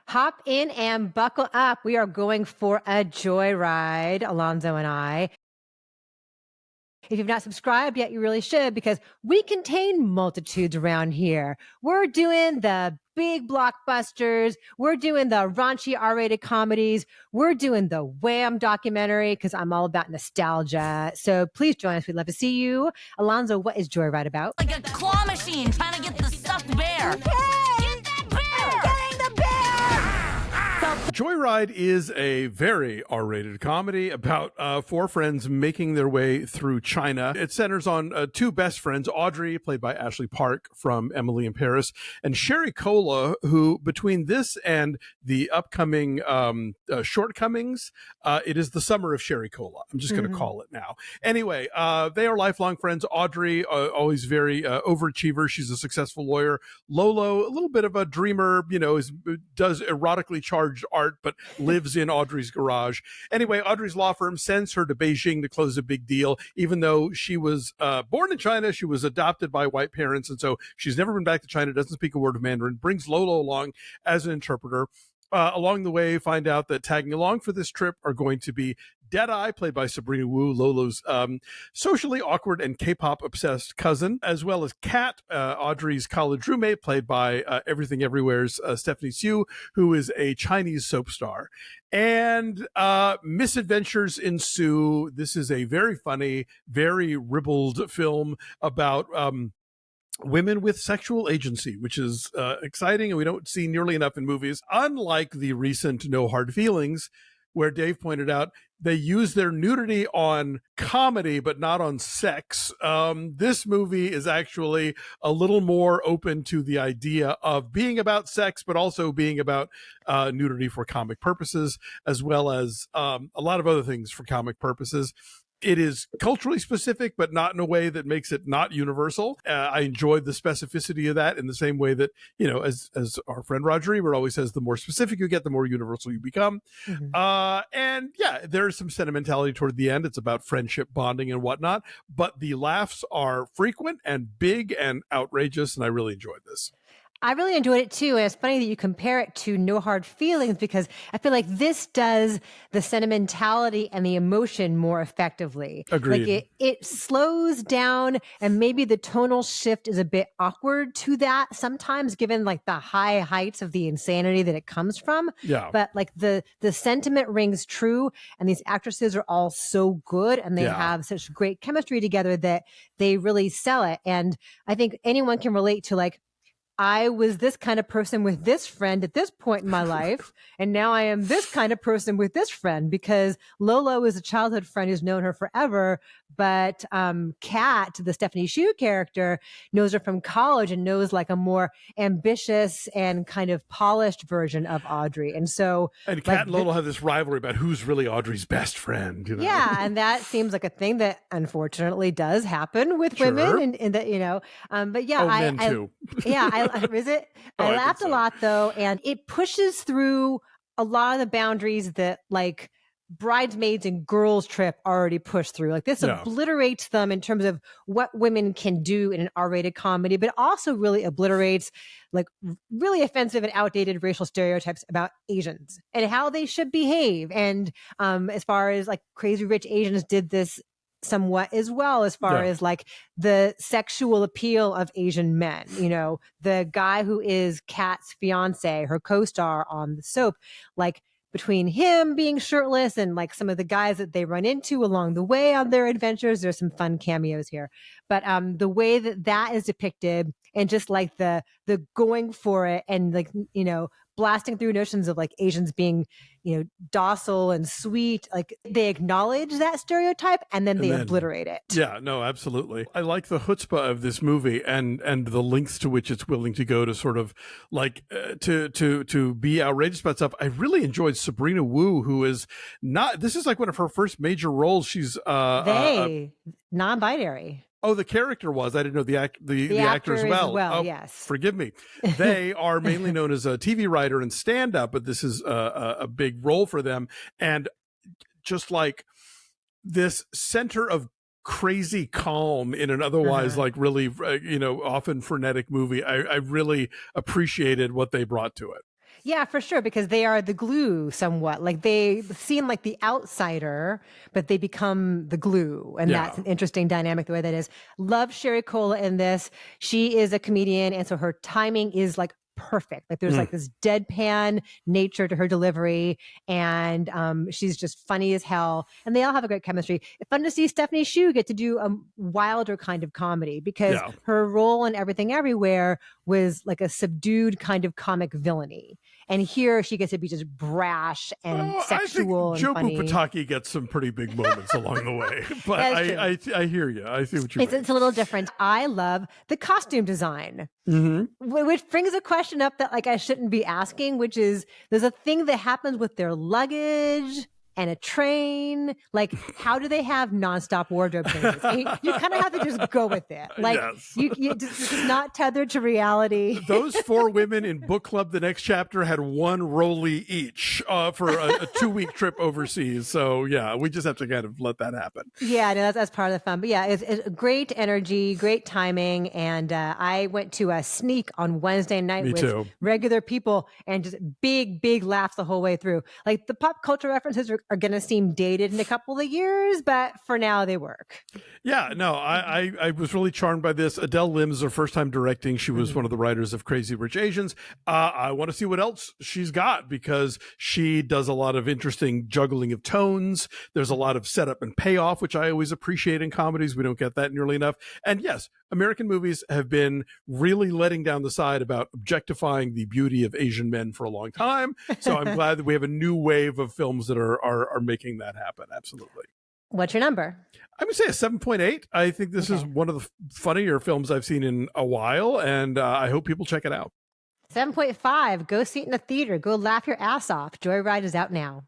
Hop in and buckle up. We are going for a joyride, Alonzo and I. If you've not subscribed yet, you really should because we contain multitudes around here. We're doing the big blockbusters. We're doing the raunchy R-rated comedies. We're doing the Wham documentary because I'm all about nostalgia. So please join us. We'd love to see you. Alonzo, what is Joyride about? Like a claw machine trying to get the stuffed bear. Okay. Get that bear! Getting the bear! Joyride is a very R-rated comedy about four friends making their way through China. It centers on two best friends, Audrey, played by Ashley Park from Emily in Paris, and Sherry Cola, who between this and the upcoming Shortcomings, it is the summer of Sherry Cola. I'm just going to call it now. Anyway, they are lifelong friends. Audrey, always very overachiever. She's a successful lawyer. Lolo, a little bit of a dreamer, does erotically charged art, but lives in Audrey's garage. Anyway, Audrey's law firm sends her to Beijing to close a big deal. Even though she was born in China, she was adopted by white parents, and so she's never been back to China, doesn't speak a word of Mandarin, brings Lolo along as an interpreter. Along the way, find out that tagging along for this trip are going to be Deadeye, played by Sabrina Wu, Lolo's socially awkward and K-pop obsessed cousin, as well as Kat, Audrey's college roommate, played by Everything Everywhere's Stephanie Hsu, who is a Chinese soap star. And misadventures ensue. This is a very funny, very ribald film about women with sexual agency, which is exciting and we don't see nearly enough in movies. Unlike the recent No Hard Feelings, where Dave pointed out they use their nudity on comedy but not on sex. This movie is actually a little more open to the idea of being about sex but also being about nudity for comic purposes, as well as a lot of other things for comic purposes. It is culturally specific, but not in a way that makes it not universal. I enjoyed the specificity of that in the same way that, as our friend Roger Ebert always says, the more specific you get, the more universal you become. And yeah, there's some sentimentality toward the end. It's about friendship bonding and whatnot, but the laughs are frequent and big and outrageous, and I really enjoyed this. I really enjoyed it too. And it's funny that you compare it to No Hard Feelings because I feel like this does the sentimentality and the emotion more effectively. Agreed. Like it slows down and maybe the tonal shift is a bit awkward to that sometimes given like the high heights of the insanity that it comes from. Yeah. But like the sentiment rings true and these actresses are all so good and they have such great chemistry together that they really sell it. And I think anyone can relate to like, I was this kind of person with this friend at this point in my life, and now I am this kind of person with this friend because Lolo is a childhood friend who's known her forever, but Kat, the Stephanie Hsu character, knows her from college and knows like a more ambitious and kind of polished version of Audrey. And so, and Kat and Lolo have this rivalry about who's really Audrey's best friend. Yeah, and that seems like a thing that unfortunately does happen with women, and that but yeah, men too. Is it? I laughed a lot though, and it pushes through a lot of the boundaries that like Bridesmaids and Girls Trip already pushed through. Like this obliterates them in terms of what women can do in an R-rated comedy, but also really obliterates like really offensive and outdated racial stereotypes about Asians and how they should behave. And as far as like Crazy Rich Asians did this somewhat as well, as far as like the sexual appeal of Asian men, the guy who is Kat's fiance, her co-star on the soap, like between him being shirtless and like some of the guys that they run into along the way on their adventures, there's some fun cameos here. But the way that is depicted and just like the going for it and like, blasting through notions of like Asians being, docile and sweet, like they acknowledge that stereotype and then they obliterate it. Yeah, no, absolutely. I like the chutzpah of this movie and the lengths to which it's willing to go to sort of like to be outrageous about stuff. I really enjoyed Sabrina Wu, who is not, this is like one of her first major roles. She's non-binary. Oh, the character was. I didn't know the actor as well. Oh, yes. Forgive me. They are mainly known as a TV writer and stand-up, but this is a big role for them. And just like this center of crazy calm in an otherwise like really, often frenetic movie, I really appreciated what they brought to it. Yeah, for sure, because they are the glue somewhat. Like they seem like the outsider, but they become the glue. And that's an interesting dynamic, the way that is. Love Sherry Cola in this. She is a comedian, and so her timing is like perfect. Like there's like this deadpan nature to her delivery, and she's just funny as hell. And they all have a great chemistry. It's fun to see Stephanie Hsu get to do a wilder kind of comedy, because her role in Everything Everywhere was like a subdued kind of comic villainy. And here she gets to be just brash and sexual. I think and funny. Jobu Pataki gets some pretty big moments along the way. But I hear you. I see what you mean. It's a little different. I love the costume design, which brings a question up that like I shouldn't be asking, which is there's a thing that happens with their luggage and a train. Like, how do they have nonstop wardrobe changes? You kind of have to just go with it. Like, it's not tethered to reality. Those 4 women in book club The Next Chapter had 1 rollie each for a 2-week trip overseas. So, yeah, we just have to kind of let that happen. Yeah, no, that's part of the fun. But yeah, it's great energy, great timing. And I went to a sneak on Wednesday night with regular people, and just big laughs the whole way through. Like, the pop culture references are going to seem dated in a couple of years, but for now they work. Yeah, no, I was really charmed by this. Adele Lim is her first time directing. She was one of the writers of Crazy Rich Asians. I want to see what else she's got, because she does a lot of interesting juggling of tones. There's a lot of setup and payoff, which I always appreciate in comedies. We don't get that nearly enough. And yes, American movies have been really letting down the side about objectifying the beauty of Asian men for a long time. So I'm glad that we have a new wave of films that are making that happen. Absolutely. What's your number? I'm going to say a 7.8. I think this is one of the funnier films I've seen in a while, and I hope people check it out. 7.5. Go see it in a theater. Go laugh your ass off. Joyride is out now.